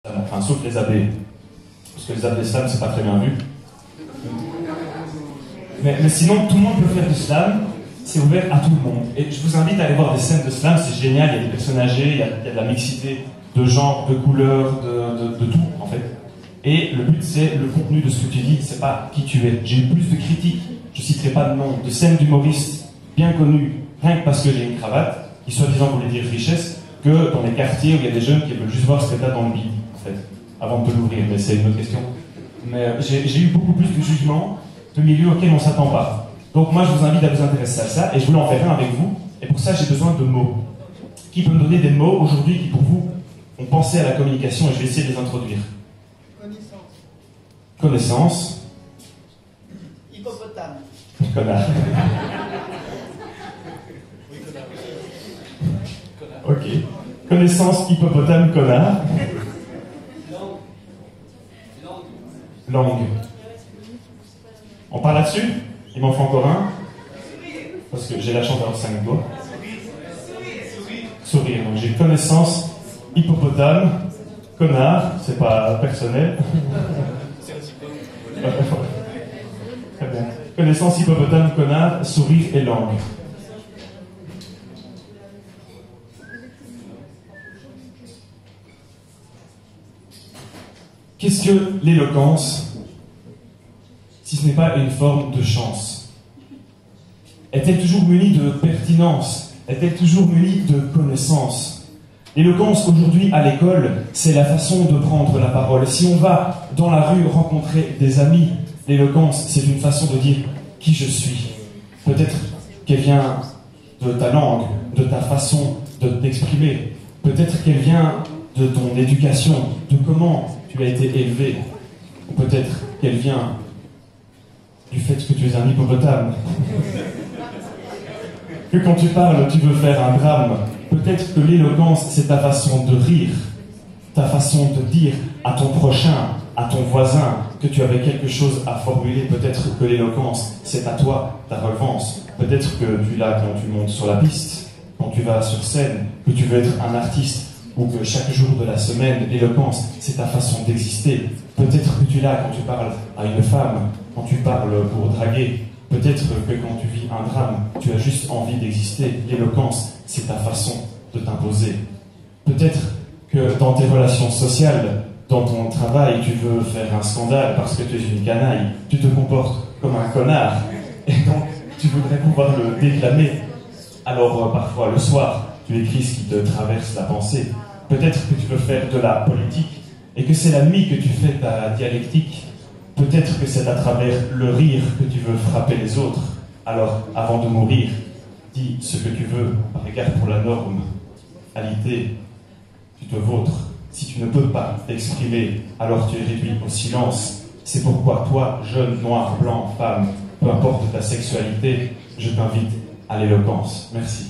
Enfin, sauf les abbés. Parce que les abbés slam, c'est pas très bien vu. Mais sinon, tout le monde peut faire du slam. C'est ouvert à tout le monde. Et je vous invite à aller voir des scènes de slam, c'est génial. Il y a des personnes âgées, il y a de la mixité de genre, de couleurs, de tout, en fait. Et le but, c'est le contenu de ce que tu dis, c'est pas qui tu es. J'ai eu plus de critiques, je citerai pas de nom, de scènes d'humoristes bien connus, rien que parce que j'ai une cravate, qui soi-disant voulait dire richesse, que dans les quartiers où il y a des jeunes qui veulent juste voir ce que t'as dans le bide, en fait, avant de te l'ouvrir, mais c'est une autre question. Mais j'ai eu beaucoup plus de jugements de milieux auxquels on ne s'attend pas. Donc moi, je vous invite à vous intéresser à ça, et je voulais en faire un avec vous, et pour ça, j'ai besoin de mots. Qui peut me donner des mots aujourd'hui qui, pour vous, ont pensé à la communication, et je vais essayer de les introduire. Connaissance. Hippopotame. Connard. Ok. Connaissance, hippopotame, connard. Langue. On parle là-dessus? Il m'en faut encore un. Parce que j'ai la chance d'avoir 5 doigts. Sourire. Donc j'ai connaissance, hippopotame, connard. C'est pas personnel. Très bien. Connaissance, hippopotame, connard, sourire et langue. Qu'est-ce que l'éloquence, si ce n'est pas une forme de chance? Est-elle toujours munie de pertinence? Est-elle toujours munie de connaissance? L'éloquence aujourd'hui à l'école, c'est la façon de prendre la parole. Si on va dans la rue rencontrer des amis, l'éloquence, c'est une façon de dire qui je suis. Peut-être qu'elle vient de ta langue, de ta façon de t'exprimer. Peut-être qu'elle vient de ton éducation, de comment tu as été élevé. Ou peut-être qu'elle vient du fait que tu es un hippopotame. Que quand tu parles, tu veux faire un drame. Peut-être que l'éloquence, c'est ta façon de rire, ta façon de dire à ton prochain, à ton voisin, que tu avais quelque chose à formuler. Peut-être que l'éloquence, c'est à toi, ta relevance. Peut-être que tu l'as quand tu montes sur la piste, quand tu vas sur scène, que tu veux être un artiste, ou que chaque jour de la semaine, l'éloquence, c'est ta façon d'exister. Peut-être que tu l'as quand tu parles à une femme, quand tu parles pour draguer. Peut-être que quand tu vis un drame, tu as juste envie d'exister. L'éloquence, c'est ta façon de t'imposer. Peut-être que dans tes relations sociales, dans ton travail, tu veux faire un scandale parce que tu es une canaille. Tu te comportes comme un connard. Et donc, tu voudrais pouvoir le déclamer. Alors, parfois, le soir, tu écris ce qui te traverse la pensée. Peut-être que tu veux faire de la politique et que c'est la nuit que tu fais ta dialectique. Peut-être que c'est à travers le rire que tu veux frapper les autres. Alors, avant de mourir, dis ce que tu veux par égard pour la norme. Alité, tu te vautres. Si tu ne peux pas t'exprimer, alors tu es réduit au silence. C'est pourquoi toi, jeune, noir, blanc, femme, peu importe ta sexualité, je t'invite à l'éloquence. Merci.